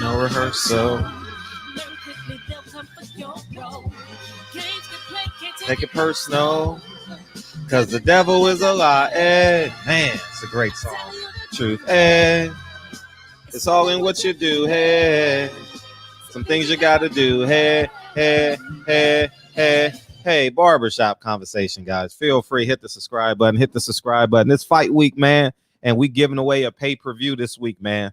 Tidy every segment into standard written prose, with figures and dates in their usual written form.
No rehearsal. Take it personal. Cause the devil is a lie. Hey, man, it's a great song. Truth. Hey, it's all in what you do. Hey, some things you gotta do. Hey, hey, hey, hey. Hey, barbershop conversation, guys. Feel free, hit the subscribe button. Hit the subscribe button. It's fight week, man. And we giving away a pay-per-view this week, man.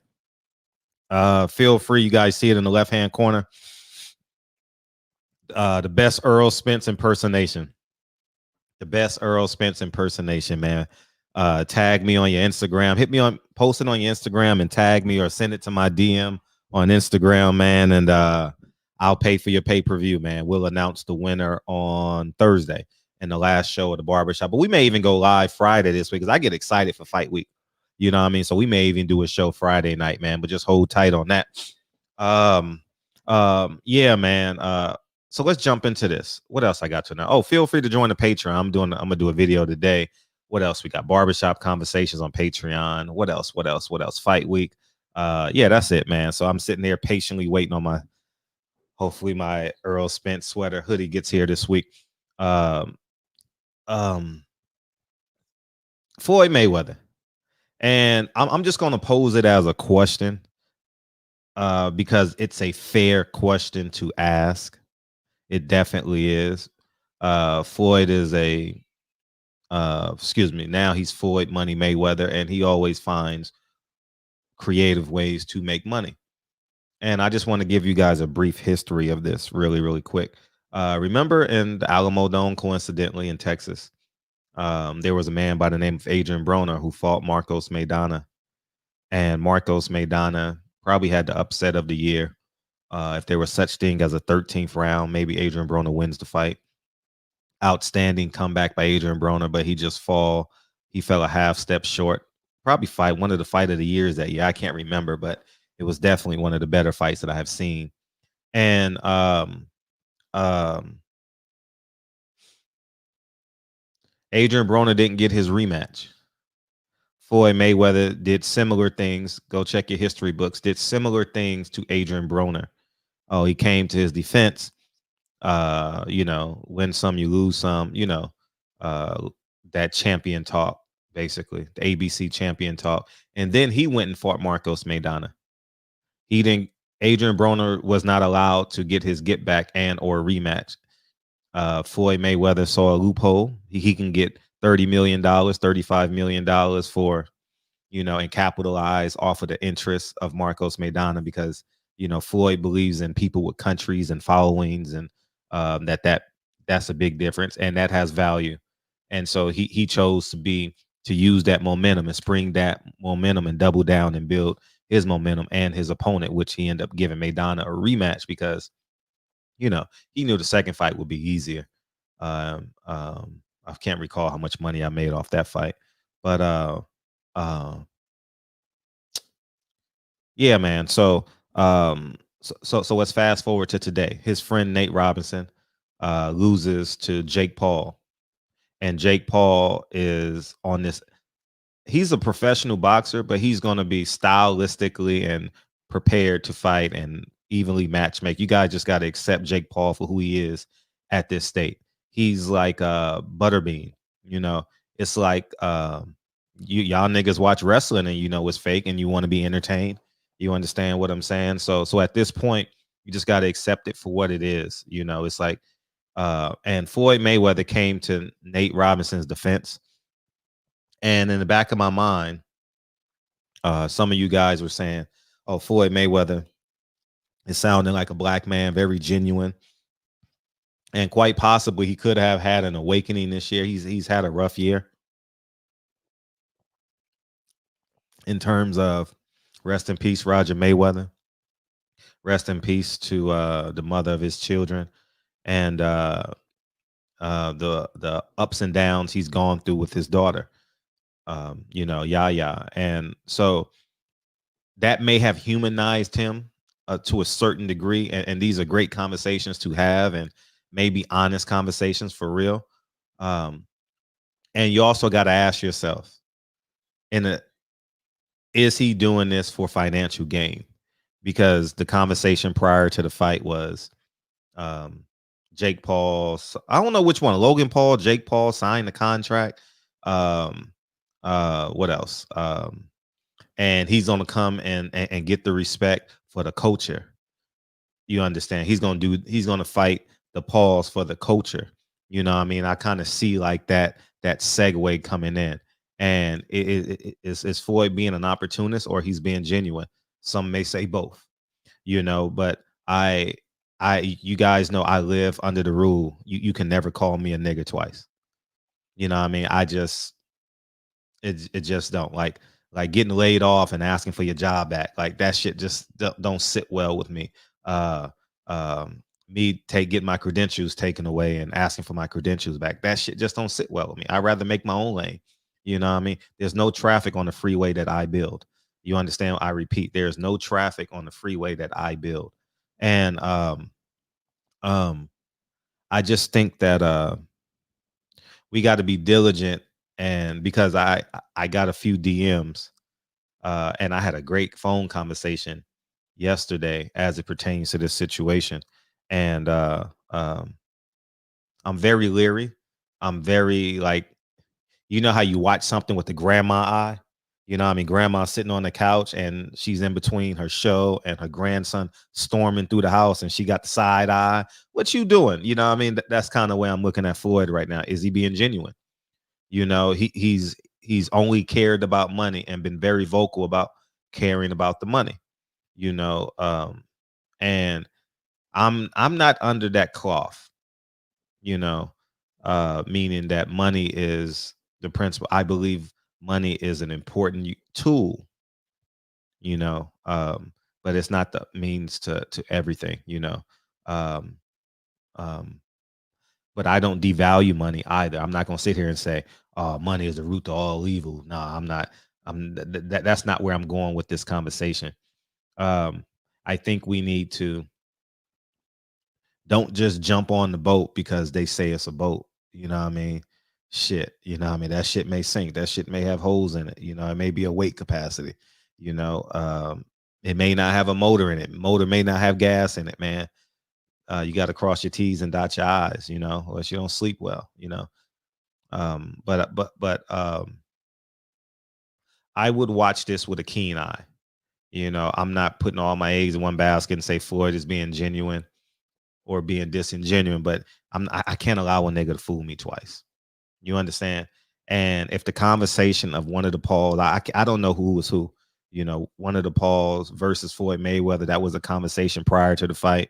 Feel free, you guys see it in the left-hand corner. The best Earl Spence impersonation. The best Earl Spence impersonation, man. Tag me on your Instagram. Hit me on, post it on your Instagram and tag me or send it to my DM on Instagram, man. And I'll pay for your pay-per-view, man. We'll announce the winner on Thursday in the last show of the barbershop. But we may even go live Friday this week because I get excited for fight week. You know what I mean? So we may even do a show Friday night, man. But just hold tight on that. Yeah, man. So let's jump into this. What else I got to know? Oh, feel free to join the Patreon. I'm gonna do a video today. What else? We got barbershop conversations on Patreon. What else? What else? What else? Fight week. Yeah, that's it, man. So I'm sitting there patiently waiting on hopefully my Earl Spence sweater hoodie gets here this week. Floyd Mayweather. And I'm just gonna pose it as a question. Because it's a fair question to ask. It definitely is. Floyd is now he's Floyd Money Mayweather, and he always finds creative ways to make money. And I just want to give you guys a brief history of this really, really quick. Remember in the Alamo Dome, coincidentally, in Texas, there was a man by the name of Adrian Broner who fought Marcos Maidana. And Marcos Maidana probably had the upset of the year. If there was such thing as a 13th round, maybe Adrian Broner wins the fight. Outstanding comeback by Adrian Broner, but he fell a half step short. Probably one of the fight of the years that year. I can't remember, but it was definitely one of the better fights that I have seen. And Adrian Broner didn't get his rematch. Floyd Mayweather did similar things. Go check your history books. Did similar things to Adrian Broner. Oh, he came to his defense. Win some, you lose some. That champion talk, basically the ABC champion talk. And then he went and fought Marcos Maidana. Adrian Broner was not allowed to get his get back and or rematch. Floyd Mayweather saw a loophole. He can get $30 million, $35 million for, and capitalize off of the interest of Marcos Maidana because, Floyd believes in people with countries and followings, and that's a big difference, and that has value. And so he chose to use that momentum and spring that momentum and double down and build his momentum and his opponent, which he ended up giving Maidana a rematch because, he knew the second fight would be easier. I can't recall how much money I made off that fight, but yeah, man. So let's fast forward to today. His friend Nate Robinson loses to Jake Paul, and Jake Paul is on this. He's a professional boxer, but he's going to be stylistically and prepared to fight and evenly match make. You guys just got to accept Jake Paul for who he is at this state. He's like Butterbean. It's like y'all niggas watch wrestling and it's fake and you want to be entertained. You understand what I'm saying? So at this point, you just got to accept it for what it is. It's like, and Floyd Mayweather came to Nate Robinson's defense. And in the back of my mind, some of you guys were saying, oh, Floyd Mayweather is sounding like a black man, very genuine. And quite possibly he could have had an awakening this year. He's had a rough year in terms of rest in peace, Roger Mayweather. Rest in peace to the mother of his children, and the ups and downs he's gone through with his daughter, Yaya. And so that may have humanized him to a certain degree. And these are great conversations to have, and maybe honest conversations for real. And you also got to ask yourself, is he doing this for financial gain? because the conversation prior to the fight was um Jake Paul. I don't know which one. Logan Paul, Jake Paul signed the contract. Um, what else? And he's gonna come and get the respect for the culture. You understand? He's gonna fight the Pauls for the culture. You know what I mean? I kind of see like that segue coming in. And is Floyd being an opportunist or he's being genuine? Some may say both, but you guys know I live under the rule. You can never call me a nigger twice. You know what I mean? It just don't like getting laid off and asking for your job back. Like that shit just don't sit well with me. Uh, Me getting my credentials taken away and asking for my credentials back. That shit just don't sit well with me. I'd rather make my own lane. You know what I mean? There's no traffic on the freeway that I build. You understand? I repeat, there's no traffic on the freeway that I build. And um, I just think that we got to be diligent. And because I got a few DMs, and I had a great phone conversation yesterday as it pertains to this situation. And I'm very leery. I'm very like, how you watch something with the grandma eye? You know what I mean? Grandma's sitting on the couch and she's in between her show and her grandson storming through the house and she got the side eye. What you doing? You know what I mean? That's kind of where I'm looking at Floyd right now. Is he being genuine? He's only cared about money and been very vocal about caring about the money. You know, and I'm not under that cloth. You know, meaning that money is the principle. I believe money is an important tool. You know, but it's not the means to everything. Um, um, but I don't devalue money either. I'm not going to sit here and say, "Oh, money is the root to all evil." No, I'm not. That's not where I'm going with this conversation. I think we need to don't just jump on the boat because they say it's a boat. You know what I mean? Shit. You know what I mean? That shit may sink. That shit may have holes in it. It may be a weight capacity. It may not have a motor in it. Motor may not have gas in it, man. You got to cross your T's and dot your I's, or else you don't sleep well. But I would watch this with a keen eye. I'm not putting all my eggs in one basket and say Floyd is being genuine or being disingenuous, but I can't allow a nigga to fool me twice. You understand? And if the conversation of one of the Pauls, I don't know who was who. One of the Pauls versus Floyd Mayweather, that was a conversation prior to the fight.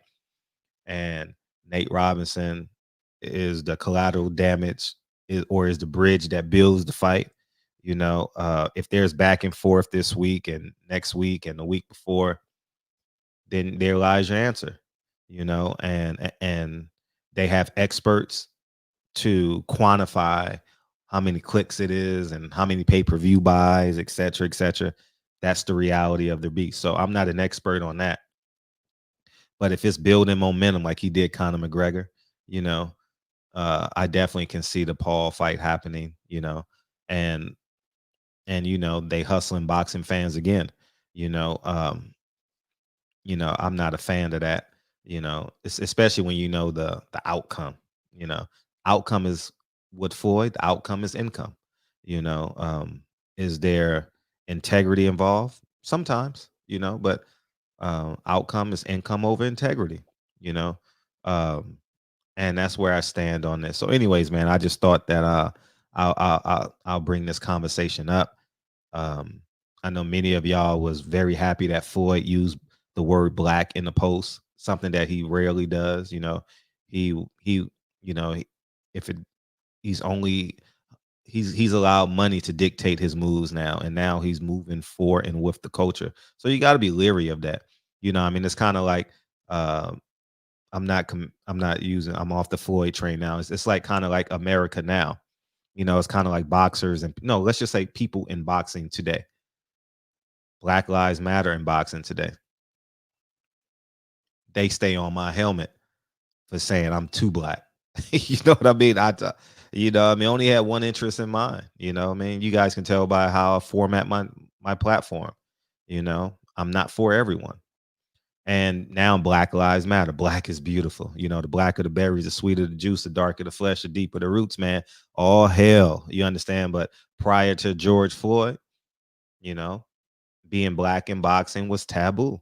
And Nate Robinson is the collateral damage, or is the bridge that builds the fight. If there's back and forth this week and next week and the week before, then there lies your answer. And they have experts to quantify how many clicks it is and how many pay-per-view buys, et cetera, et cetera. That's the reality of the beast. So I'm not an expert on that. But if it's building momentum like he did Conor McGregor, you know, I definitely can see the Paul fight happening, and they hustling boxing fans again. You know, um, I'm not a fan of that. Especially when the outcome. Outcome is with Floyd. The outcome is income. Is there integrity involved? Sometimes, but outcome is income over integrity. You know, um, and that's where I stand on this. So, anyways, man, I just thought that I'll bring this conversation up. Um, I know many of y'all was very happy that Floyd used the word black in the post, something that he rarely does. He you know he- if it he's only he's allowed money to dictate his moves now, and now he's moving for and with the culture. So you got to be leery of that. I mean, it's kind of like uh, I'm off the Floyd train now. It's like kind of like America now. It's kind of like boxers and no, let's just say people in boxing today. Black Lives Matter in boxing today. They stay on my helmet for saying I'm too black. You know what I mean? Only had one interest in mind. I mean? You guys can tell by how I format my platform. I'm not for everyone. And now Black Lives Matter. Black is beautiful. You know, the blacker the berries, the sweeter the juice, the darker the flesh, the deeper the roots, man. All hell. You understand? But prior to George Floyd, you know, being black in boxing was taboo.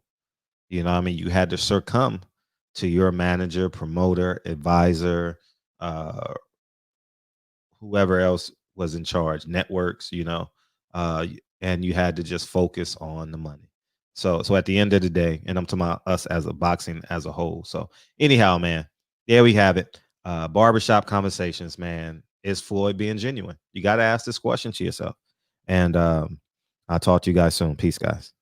You know, I mean, you had to succumb to your manager, promoter, advisor, uh, whoever else was in charge, networks, and you had to just focus on the money. So at the end of the day, and I'm talking about us as a boxing as a whole. So anyhow, man, there we have it. Barbershop conversations, man. Is Floyd being genuine? You got to ask this question to yourself. And I'll talk to you guys soon. Peace, guys.